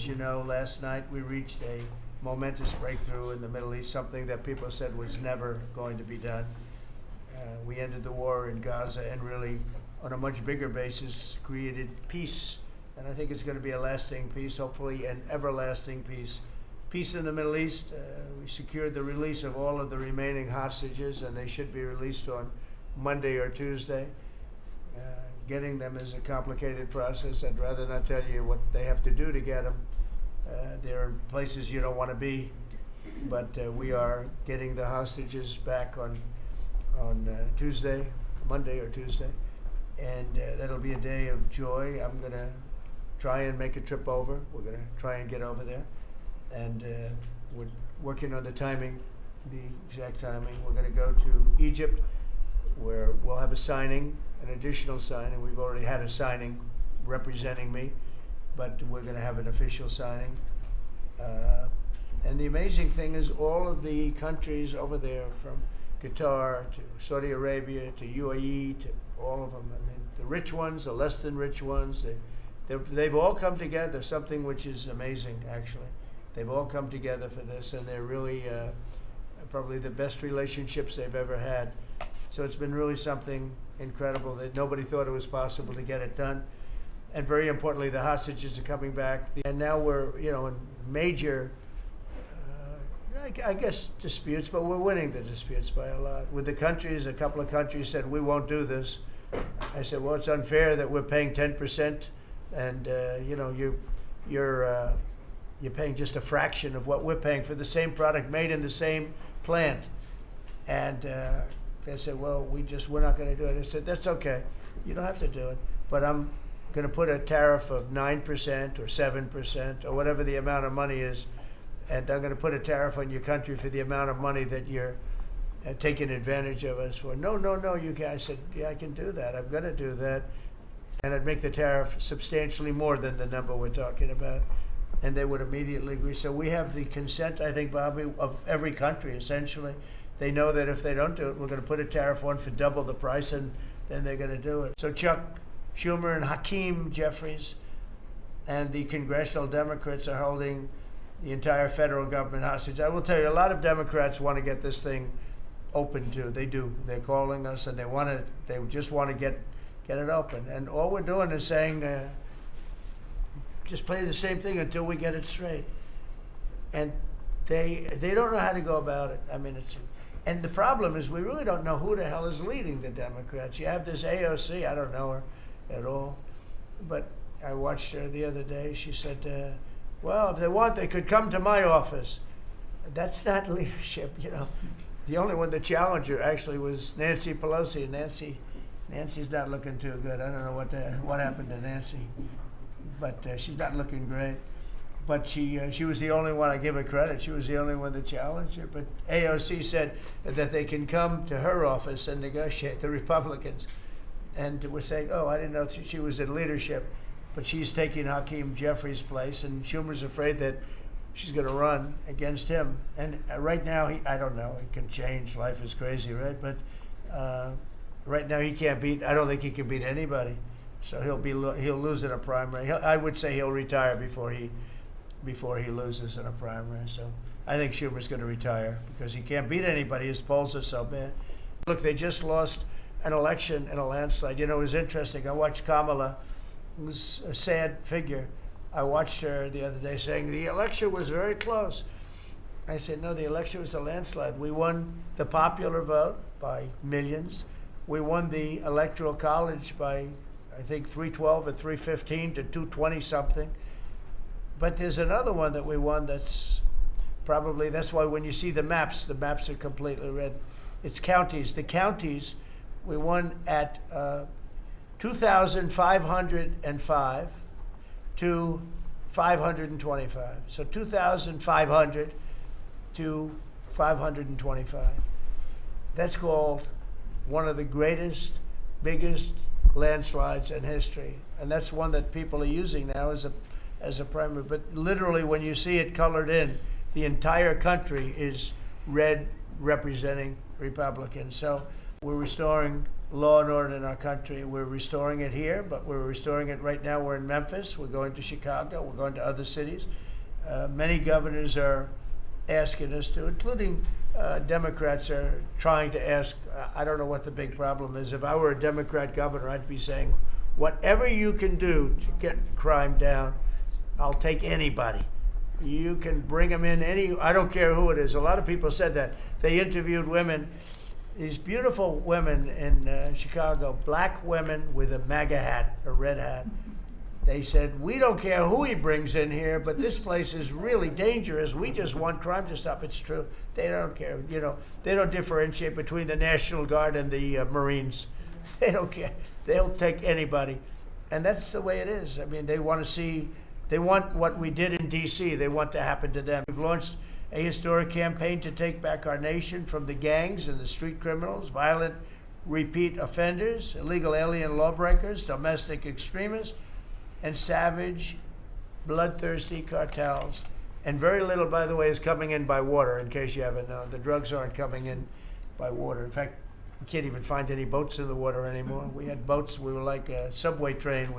as you know, last night we reached a momentous breakthrough in the Middle East, something that people said was never going to be done. We ended the war in Gaza and really, on a much bigger basis, created peace. And I think it's going to be a lasting peace, hopefully an everlasting peace. Peace in the Middle East, we secured the release of all of the remaining hostages, and they should be released on Monday or Tuesday. Getting them is a complicated process. I'd rather not tell you what they have to do to get them. There are places you don't want to be, but we are getting the hostages back on Tuesday, Monday or Tuesday, and that'll be a day of joy. I'm going to try and make a trip over. We're going to try and get over there, and we're working on the timing, the exact timing. We're going to go to Egypt, where we'll have a signing, an additional signing. We've already had a signing representing me, but we're going to have an official signing. And the amazing thing is all of the countries over there, from Qatar to Saudi Arabia to UAE to all of them, I mean, the rich ones, the less than rich ones, they've all come together, something which is amazing, actually. They've all come together for this, and they're really probably the best relationships they've ever had. So it's been really something incredible that nobody thought it was possible to get it done. And very importantly, the hostages are coming back. And now we're, in major, I guess, disputes, but we're winning the disputes by a lot. With the countries, a couple of countries said, we won't do this. I said, well, it's unfair that we're paying 10%, and you're paying just a fraction of what we're paying for the same product made in the same plant. And they said, well, we're not going to do it. I said, that's okay. You don't have to do it. But I'm going to put a tariff of 9% or 7% or whatever the amount of money is, and I'm going to put a tariff on your country for the amount of money that you're taking advantage of us for. No, you can't. I said, yeah, I can do that. I'm going to do that. And I'd make the tariff substantially more than the number we're talking about. And they would immediately agree. So we have the consent, I think, Bobby, of every country, essentially. They know that if they don't do it, we're going to put a tariff on for double the price, and then they're going to do it. So Chuck Schumer and Hakeem Jeffries and the congressional Democrats are holding the entire federal government hostage. I will tell you, a lot of Democrats want to get this thing open too. They do. They're calling us, and they just want to get it open. And all we're doing is saying, just play the same thing until we get it straight. And they don't know how to go about it. I mean, and the problem is we really don't know who the hell is leading the Democrats. You have this AOC, I don't know her at all, but I watched her the other day. She said, well, if they want, they could come to my office. That's not leadership, The only one that challenged her actually was Nancy Pelosi, and Nancy's not looking too good. I don't know what happened to Nancy, but she's not looking great. But she was the only one, I give her credit, she was the only one that challenged her. But AOC said that they can come to her office and negotiate, the Republicans. And we're saying, oh, I didn't know she was in leadership. But she's taking Hakeem Jeffries' place, and Schumer's afraid that she's going to run against him. And right now, I don't know, it can change, life is crazy, right? But right now I don't think he can beat anybody. So he'll lose in a primary. I would say he'll retire before he loses in a primary. So I think Schumer's going to retire because he can't beat anybody. His polls are so bad. Look, they just lost an election in a landslide. It was interesting. I watched Kamala. It was a sad figure. I watched her the other day saying the election was very close. I said, no, the election was a landslide. We won the popular vote by millions. We won the Electoral College by, I think, 312 or 315 to 220 something. But there's another one that we won that's why when you see the maps are completely red. It's counties. The counties, we won at 2,505 to 525. So 2,500 to 525. That's called one of the greatest, biggest landslides in history. And that's one that people are using now as a primary. But literally, when you see it colored in, the entire country is red representing Republicans. So we're restoring law and order in our country. We're restoring it here, but we're restoring it right now. We're in Memphis. We're going to Chicago. We're going to other cities. Many governors are asking us to, including Democrats are trying to ask. I don't know what the big problem is. If I were a Democrat governor, I'd be saying, whatever you can do to get crime down, I'll take anybody. You can bring them in I don't care who it is. A lot of people said that. They interviewed women, these beautiful women in Chicago, black women with a MAGA hat, a red hat. They said, we don't care who he brings in here, but this place is really dangerous. We just want crime to stop. It's true. They don't care. You know, they don't differentiate between the National Guard and the Marines. They don't care. They'll take anybody. And that's the way it is. I mean, they want what we did in D.C., they want to happen to them. We've launched a historic campaign to take back our nation from the gangs and the street criminals, violent repeat offenders, illegal alien lawbreakers, domestic extremists, and savage, bloodthirsty cartels. And very little, by the way, is coming in by water, in case you haven't known. The drugs aren't coming in by water. In fact, we can't even find any boats in the water anymore. We had boats, we were like a subway train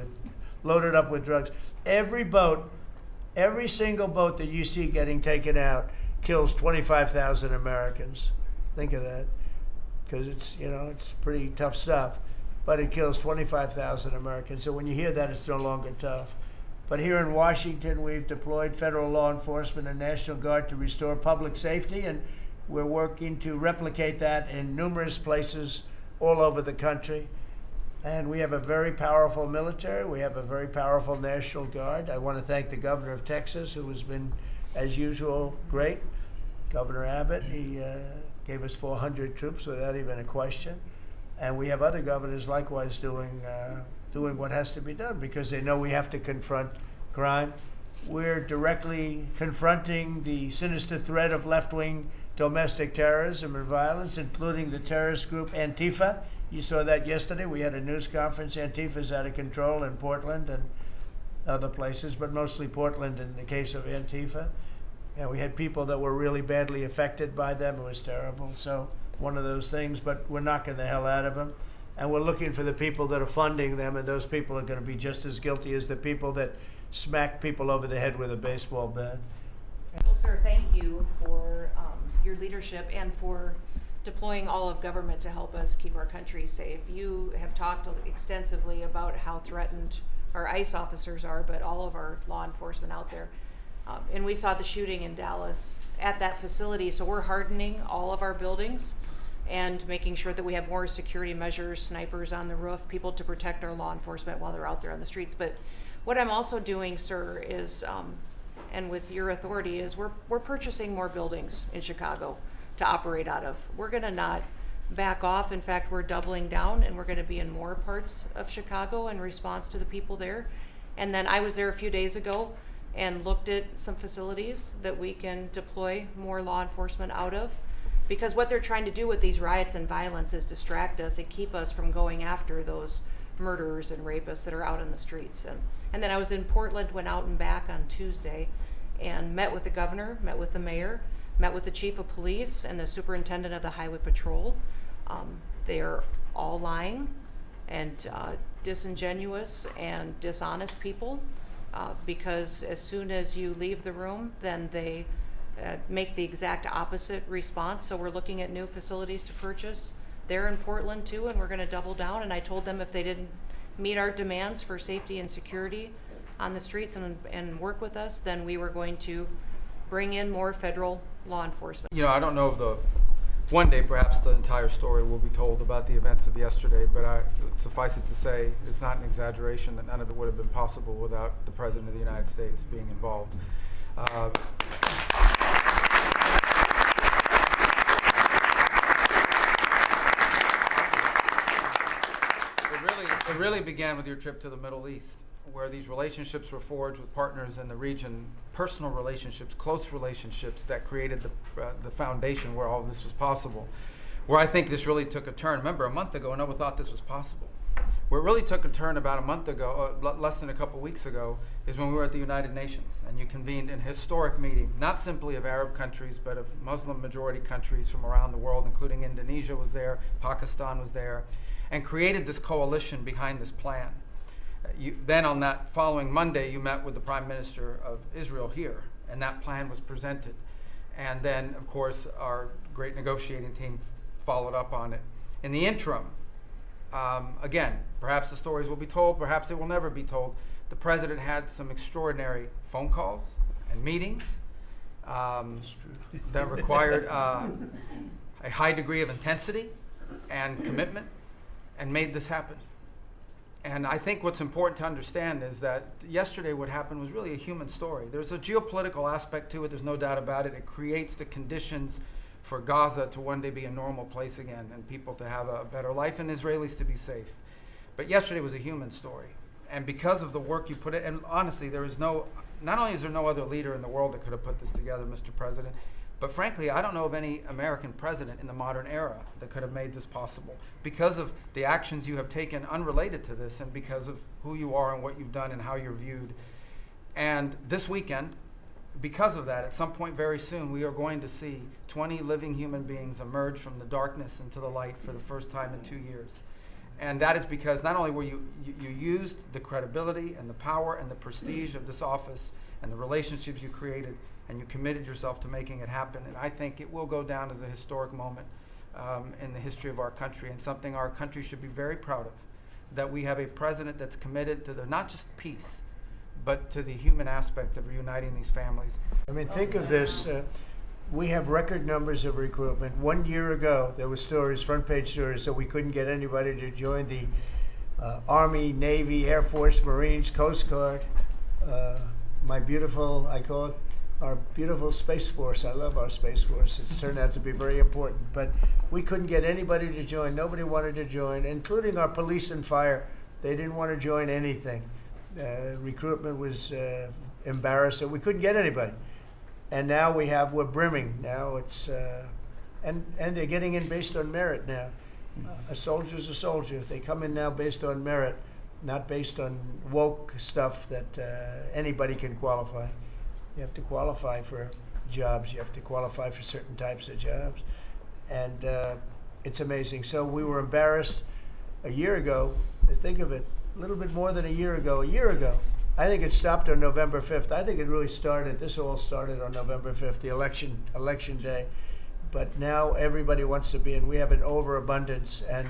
loaded up with drugs. Every single boat that you see getting taken out kills 25,000 Americans. Think of that, because it's pretty tough stuff, but it kills 25,000 Americans. So when you hear that, it's no longer tough. But here in Washington, we've deployed federal law enforcement and National Guard to restore public safety, and we're working to replicate that in numerous places all over the country. And we have a very powerful military. We have a very powerful National Guard. I want to thank the governor of Texas, who has been, as usual, great. Governor Abbott, he gave us 400 troops without even a question. And we have other governors likewise doing what has to be done, because they know we have to confront crime. We're directly confronting the sinister threat of left-wing domestic terrorism and violence, including the terrorist group Antifa. You saw that yesterday. We had a news conference. Antifa's out of control in Portland and other places, but mostly Portland in the case of Antifa. And we had people that were really badly affected by them. It was terrible. So one of those things, but we're knocking the hell out of them. And we're looking for the people that are funding them, and those people are going to be just as guilty as the people that smack people over the head with a baseball bat. Well, sir, thank you for your leadership and for deploying all of government to help us keep our country safe. You have talked extensively about how threatened our ICE officers are, but all of our law enforcement out there. And we saw the shooting in Dallas at that facility, so we're hardening all of our buildings and making sure that we have more security measures, snipers on the roof, people to protect our law enforcement while they're out there on the streets. But what I'm also doing, sir, is, and with your authority, is we're purchasing more buildings in Chicago to operate out of. We're gonna not back off. In fact, we're doubling down, and we're gonna be in more parts of Chicago in response to the people there. And then I was there a few days ago and looked at some facilities that we can deploy more law enforcement out of, because what they're trying to do with these riots and violence is distract us and keep us from going after those murderers and rapists that are out in the streets. And then I was in Portland, went out and back on Tuesday and met with the governor, met with the mayor, met with the chief of police and the superintendent of the highway patrol. They're all lying and disingenuous and dishonest people, because as soon as you leave the room, then they make the exact opposite response. So we're looking at new facilities to purchase. They're in Portland too, and we're gonna double down. And I told them if they didn't meet our demands for safety and security on the streets and work with us, then we were going to bring in more federal law enforcement. You know, I don't know if one day perhaps the entire story will be told about the events of yesterday, but suffice it to say, it's not an exaggeration that none of it would have been possible without the President of the United States being involved. It really began with your trip to the Middle East, where these relationships were forged with partners in the region, personal relationships, close relationships that created the foundation where all of this was possible. Where I think this really took a turn. Remember, a month ago, no one thought this was possible. Where it really took a turn about a month ago, less than a couple weeks ago, is when we were at the United Nations and you convened an historic meeting, not simply of Arab countries, but of Muslim majority countries from around the world, including Indonesia was there, Pakistan was there, and created this coalition behind this plan. Then on that following Monday, you met with the Prime Minister of Israel here, and that plan was presented. And then, of course, our great negotiating team followed up on it. In the interim, again, perhaps the stories will be told, perhaps they will never be told. The president had some extraordinary phone calls and meetings that required a high degree of intensity and commitment and made this happen. And I think what's important to understand is that yesterday what happened was really a human story. There's a geopolitical aspect to it, there's no doubt about it. It creates the conditions for Gaza to one day be a normal place again and people to have a better life and Israelis to be safe. But yesterday was a human story. And because of the work you put in, and honestly, not only is there no other leader in the world that could have put this together, Mr. President, but frankly, I don't know of any American president in the modern era that could have made this possible because of the actions you have taken unrelated to this and because of who you are and what you've done and how you're viewed. And this weekend, because of that, at some point very soon, we are going to see 20 living human beings emerge from the darkness into the light for the first time in 2 years. And that is because not only were you used the credibility and the power and the prestige of this office and the relationships you created, and you committed yourself to making it happen. And I think it will go down as a historic moment in the history of our country and something our country should be very proud of, that we have a president that's committed to not just peace, but to the human aspect of reuniting these families. I mean, think of this. We have record numbers of recruitment. 1 year ago, there were stories, front page stories, that we couldn't get anybody to join the Army, Navy, Air Force, Marines, Coast Guard. My beautiful, I call it our beautiful Space Force. I love our Space Force. It's turned out to be very important. But we couldn't get anybody to join. Nobody wanted to join, including our police and fire. They didn't want to join anything. Recruitment was embarrassing. We couldn't get anybody. And now we're brimming. Now it's, and they're getting in based on merit now. A soldier's a soldier. They come in now based on merit, not based on woke stuff that anybody can qualify. You have to qualify for jobs. You have to qualify for certain types of jobs. And it's amazing. So we were embarrassed a year ago. Think of it, a little bit more than a year ago. I think it stopped on November 5th. I think it really started, this all started on November 5th, the election day. But now everybody wants to be in. We have an overabundance, and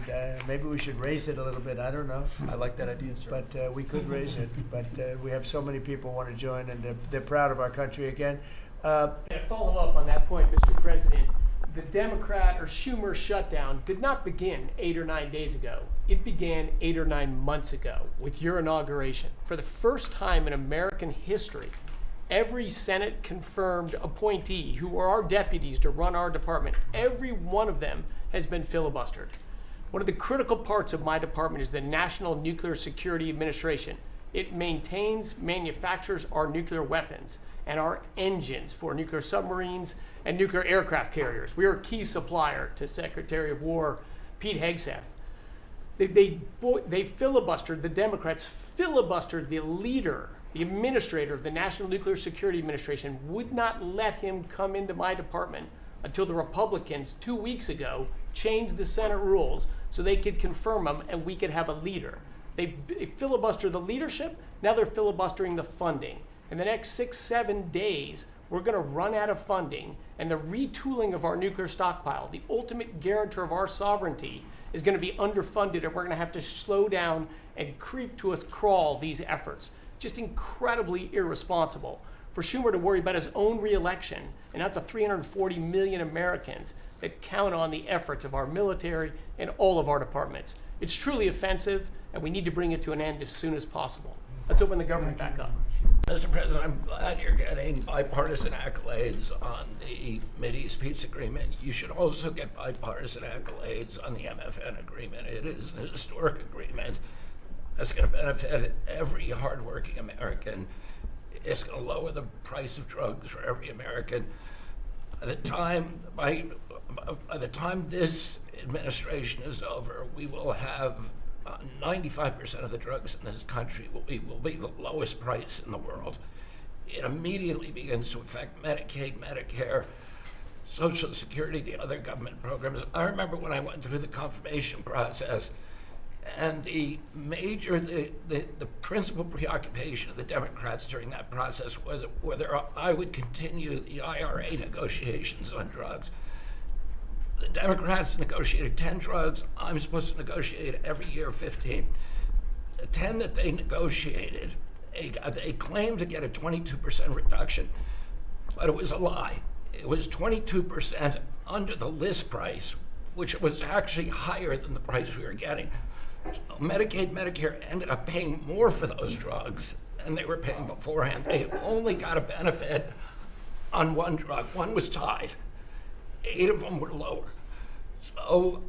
maybe we should raise it a little bit. I don't know. I like that idea, sir. But we could raise it. But we have so many people want to join, and they're proud of our country again. To follow up on that point, Mr. President, the Democrat or Schumer shutdown did not begin 8 or 9 days ago. It began 8 or 9 months ago with your inauguration. For the first time in American history, every Senate confirmed appointee who were our deputies to run our department, every one of them has been filibustered. One of the critical parts of my department is the National Nuclear Security Administration. It maintains, manufactures our nuclear weapons and our engines for nuclear submarines and nuclear aircraft carriers. We are a key supplier to Secretary of War Pete Hegseth. They filibustered, the Democrats filibustered the leader, the administrator of the National Nuclear Security Administration, would not let him come into my department until the Republicans 2 weeks ago changed the Senate rules so they could confirm him and we could have a leader. They filibustered the leadership, now they're filibustering the funding. In the next 6-7 days, we're going to run out of funding, and the retooling of our nuclear stockpile, the ultimate guarantor of our sovereignty, is going to be underfunded, and we're going to have to slow down and creep to a crawl these efforts. Just incredibly irresponsible for Schumer to worry about his own reelection and not the 340 million Americans that count on the efforts of our military and all of our departments. It's truly offensive, and we need to bring it to an end as soon as possible. Let's open the government back up. Mr. President, I'm glad you're getting bipartisan accolades on the Mideast peace agreement. You should also get bipartisan accolades on the MFN agreement. It is a historic agreement that's going to benefit every hardworking American. It's going to lower the price of drugs for every American. By the time this administration is over, we will have 95% of the drugs in this country will be the lowest price in the world. It immediately begins to affect Medicaid, Medicare, Social Security, the other government programs. I remember when I went through the confirmation process, and the principal preoccupation of the Democrats during that process was whether I would continue the IRA negotiations on drugs. The Democrats negotiated 10 drugs. I'm supposed to negotiate every year 15. The 10 that they negotiated, they claimed to get a 22% reduction, but it was a lie. It was 22% under the list price, which was actually higher than the price we were getting. So Medicaid, Medicare ended up paying more for those drugs than they were paying beforehand. They only got a benefit on one drug. One was tied. 8 of them were lower. So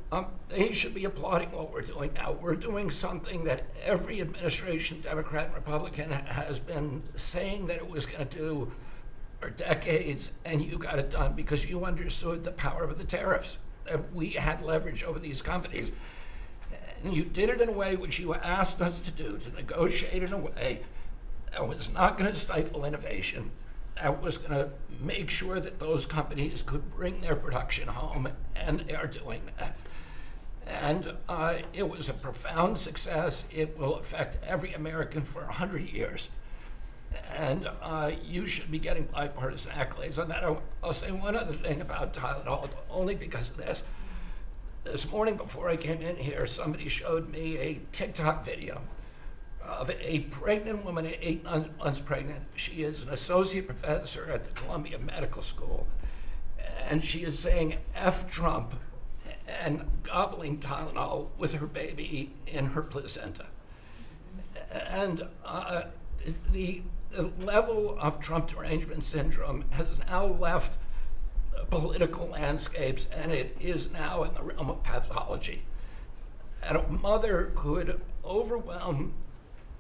they should be applauding what we're doing now. We're doing something that every administration, Democrat and Republican, has been saying that it was going to do for decades, and you got it done because you understood the power of the tariffs, that we had leverage over these companies. And you did it in a way which you asked us to do, to negotiate in a way that was not going to stifle innovation, that was going to make sure that those companies could bring their production home, and they are doing that. And it was a profound success. It will affect every American for 100 years. And you should be getting bipartisan accolades on that. I'll say one other thing about Tylenol, only because of this. This morning before I came in here, somebody showed me a TikTok video of a pregnant woman at 8 months pregnant. She is an associate professor at the Columbia Medical School. And she is saying F Trump and gobbling Tylenol with her baby in her placenta. And the level of Trump derangement syndrome has now left political landscapes, and it is now in the realm of pathology. And a mother could overwhelm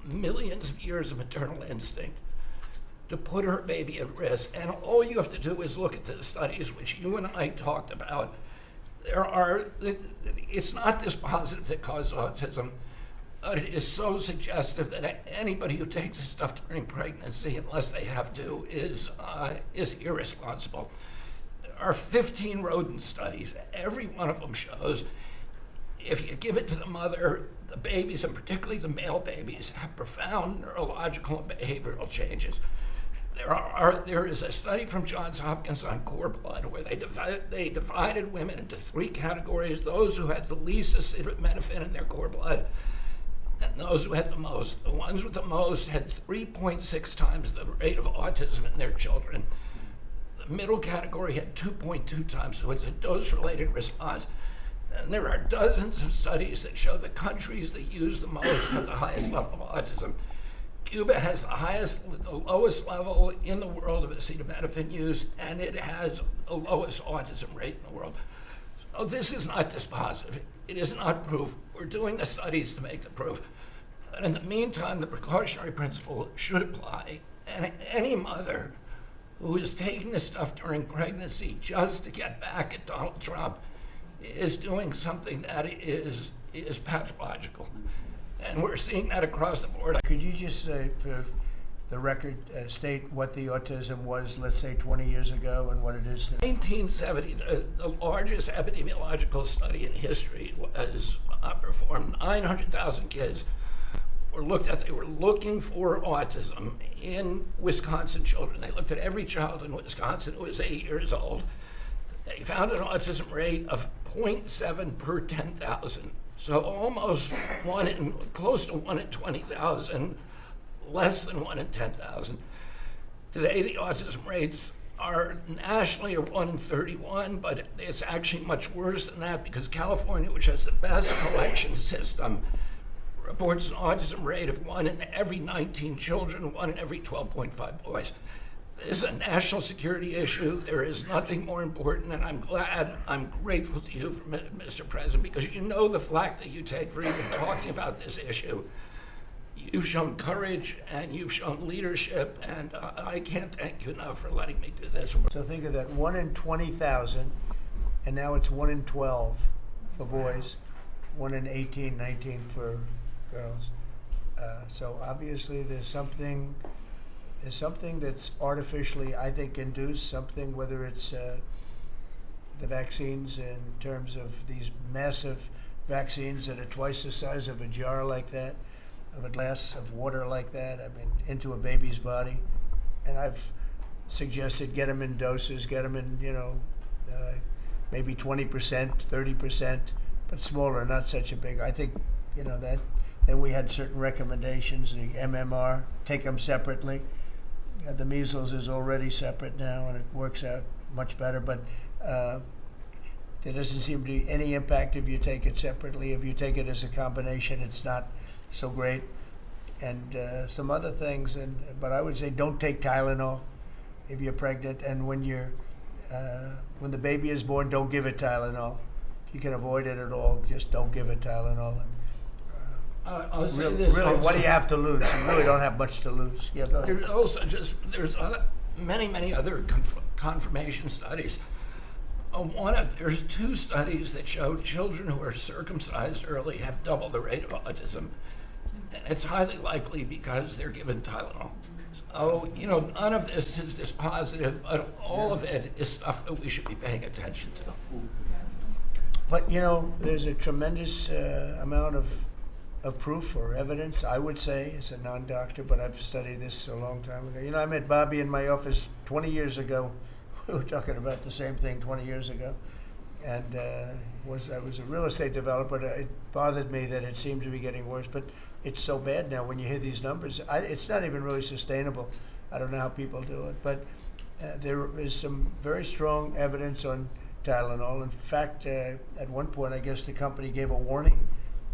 millions of years of maternal instinct to put her baby at risk. And all you have to do is look at the studies which you and I talked about. It's not dispositive that causes autism, but it is so suggestive that anybody who takes this stuff during pregnancy, unless they have to, is irresponsible. There are 15 rodent studies. Every one of them shows if you give it to the mother, the babies, and particularly the male babies, have profound neurological and behavioral changes. There is a study from Johns Hopkins on cord blood where they divided women into 3 categories: those who had the least acetaminophen in their cord blood, and those who had the most. The ones with the most had 3.6 times the rate of autism in their children. The middle category had 2.2 times, so it's a dose-related response. And there are dozens of studies that show the countries that use the most have the highest level of autism. Cuba has the lowest level in the world of acetaminophen use, and it has the lowest autism rate in the world. So this is not dispositive. It is not proof. We're doing the studies to make the proof. But in the meantime, the precautionary principle should apply. And any mother who is taking this stuff during pregnancy just to get back at Donald Trump is doing something that is pathological. And we're seeing that across the board. Could you just say, for the record, state what the autism was, let's say, 20 years ago and what it is today? 1970, the largest epidemiological study in history was performed. 900,000 kids were looked at. They were looking for autism in Wisconsin children. They looked at every child in Wisconsin who was 8 years old. They found an autism rate of 0.7 per 10,000. So almost close to 1 in 20,000, less than 1 in 10,000. Today, the autism rates are nationally 1 in 31, but it's actually much worse than that because California, which has the best collection system, reports an autism rate of 1 in every 19 children, 1 in every 12.5 boys. This is a national security issue. There is nothing more important, and I'm grateful to you, Mr. President, because you know the flack that you take for even talking about this issue. You've shown courage and you've shown leadership, and I can't thank you enough for letting me do this work. So think of that, 1 in 20,000, and now it's 1 in 12 for boys, 1 in 18, 19 for girls. So obviously there's something that's artificially, I think, induced, something, whether it's the vaccines in terms of these massive vaccines that are twice the size of a jar like that, of a glass of water like that, I mean, into a baby's body. And I've suggested get them in doses, get them in, maybe 20%, 30%, but smaller, not such a big. I think, that. Then we had certain recommendations, the MMR, take them separately. The measles is already separate now, and it works out much better, but there doesn't seem to be any impact if you take it separately. If you take it as a combination, it's not so great. And some other things, but I would say don't take Tylenol if you're pregnant, and when the baby is born, don't give it Tylenol. If you can avoid it at all, just don't give it Tylenol. I'll say Really, this what also. do you have to lose? You really don't have much to lose. Yeah, go ahead. There's also there's many other confirmation studies. There's 2 studies that show children who are circumcised early have double the rate of autism. And it's highly likely because they're given Tylenol. So, none of this is dispositive, but all of it is stuff that we should be paying attention to. But, there's a tremendous amount of proof or evidence, I would say, as a non-doctor, but I've studied this a long time ago. I met Bobby in my office 20 years ago. We were talking about the same thing 20 years ago. And I was a real estate developer. It bothered me that it seemed to be getting worse, but it's so bad now when you hear these numbers. It's not even really sustainable. I don't know how people do it, but there is some very strong evidence on Tylenol. In fact, at one point, I guess the company gave a warning.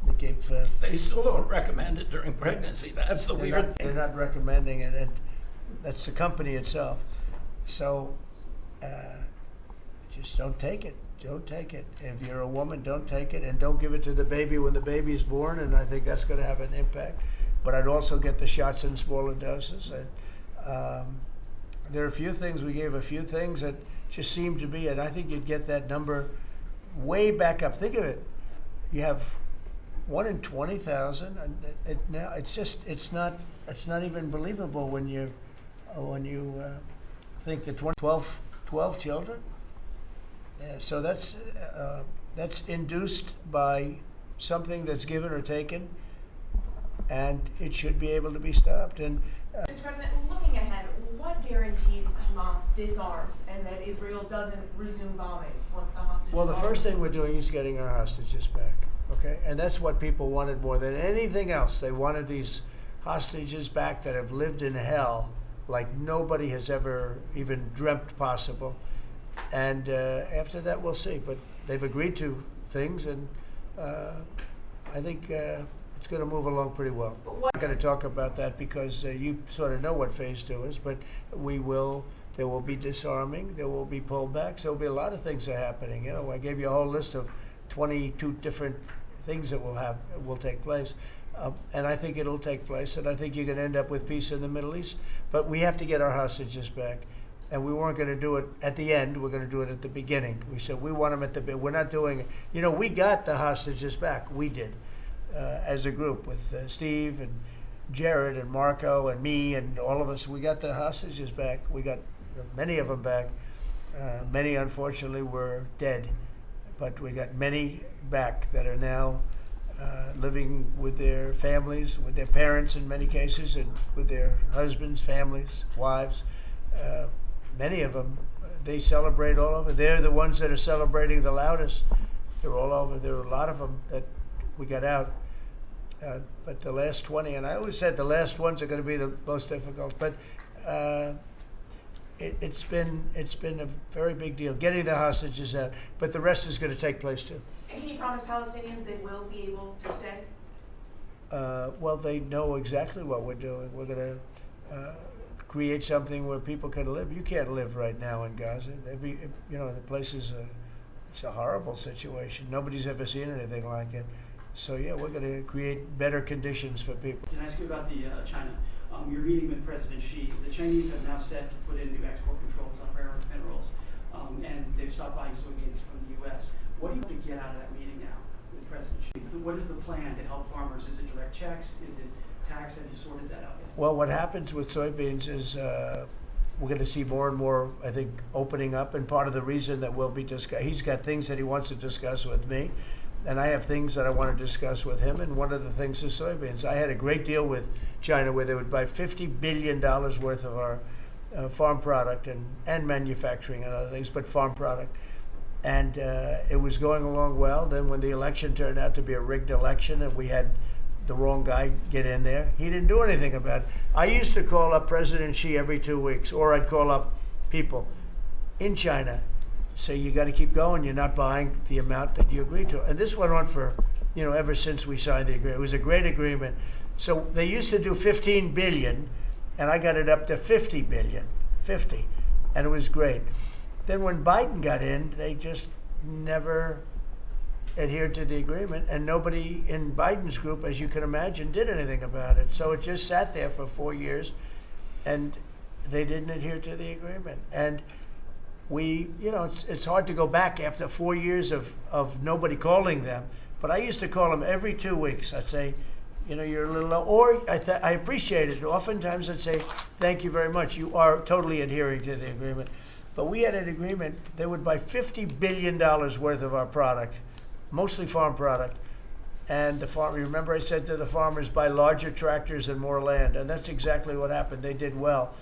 They gave. They still don't recommend it during pregnancy. That's the weird thing. They're not recommending it, and that's the company itself. So just don't take it. Don't take it. If you're a woman, don't take it, and don't give it to the baby when the baby's born, and I think that's going to have an impact. But I'd also get the shots in smaller doses. And there are a few things, we gave a few things that just seem to be, and I think you'd get that number way back up. Think of it. You have 1 in 20,000, and now it's not even believable when you think that 12 children. So that's induced by something that's given or taken, and it should be able to be stopped. And Mr. President, looking ahead, what guarantees Hamas disarms and that Israel doesn't resume bombing once the hostages? well, the are first thing we're released? doing is getting our hostages back. Okay, and that's what people wanted more than anything else. They wanted these hostages back that have lived in hell like nobody has ever even dreamt possible. And after that, we'll see. But they've agreed to things, and I think it's going to move along pretty well. I'm not going to talk about that because you sort of know what phase 2 is, but there will be disarming, there will be pullbacks, there will be a lot of things that are happening. I gave you a whole list of 22 different things that will take place. And I think it'll take place, and I think you're going to end up with peace in the Middle East. But we have to get our hostages back. And we weren't going to do it at the end. We're going to do it at the beginning. We said we want them at the beginning. We're not doing it. We got the hostages back. We did, as a group with Steve and Jared and Marco and me and all of us. We got the hostages back. We got many of them back. Many, unfortunately, were dead. But we got many back that are now living with their families, with their parents in many cases, and with their husbands, families, wives. Many of them, they celebrate all over. They're the ones that are celebrating the loudest. They're all over. There are a lot of them that we got out. But the last 20, and I always said the last ones are going to be the most difficult. But it's been a very big deal getting the hostages out. But the rest is going to take place too. And can you promise Palestinians they will be able to stay? Well, they know exactly what we're doing. We're going to create something where people can live. You can't live right now in Gaza. The place it's a horrible situation. Nobody's ever seen anything like it. So yeah, we're going to create better conditions for people. Can I ask you about the China? You're meeting with President Xi. The Chinese have now set to put in new export controls on rare earth minerals, and they've stopped buying soybeans from the U.S. What do you hope to get out of that meeting now? with President Xi. What is the plan to help farmers? Is it direct checks? Is it tax? Have you sorted that out yet? Well, what happens with soybeans is we're going to see more and more, I think, opening up. And part of the reason that we'll be he's got things that he wants to discuss with me, and I have things that I want to discuss with him. And one of the things is soybeans. I had a great deal with China where they would buy $50 billion worth of our farm product and manufacturing and other things, but farm product. And it was going along well. Then when the election turned out to be a rigged election and we had the wrong guy get in there, he didn't do anything about it. I used to call up President Xi every 2 weeks, or I'd call up people in China, say, you got to keep going, you're not buying the amount that you agreed to. And this went on for, ever since we signed the agreement. It was a great agreement. So they used to do 15 billion, and I got it up to 50 billion, 50, and it was great. Then when Biden got in, they just never adhered to the agreement, and nobody in Biden's group, as you can imagine, did anything about it. So it just sat there for 4 years, and they didn't adhere to the agreement. And we, it's hard to go back after 4 years of nobody calling them, but I used to call them every 2 weeks. I'd say, you're a little low, or I appreciate it. Oftentimes I'd say, thank you very much. You are totally adhering to the agreement. But we had an agreement, they would buy $50 billion worth of our product, mostly farm product. And remember I said to the farmers, buy larger tractors and more land. And that's exactly what happened. They did well.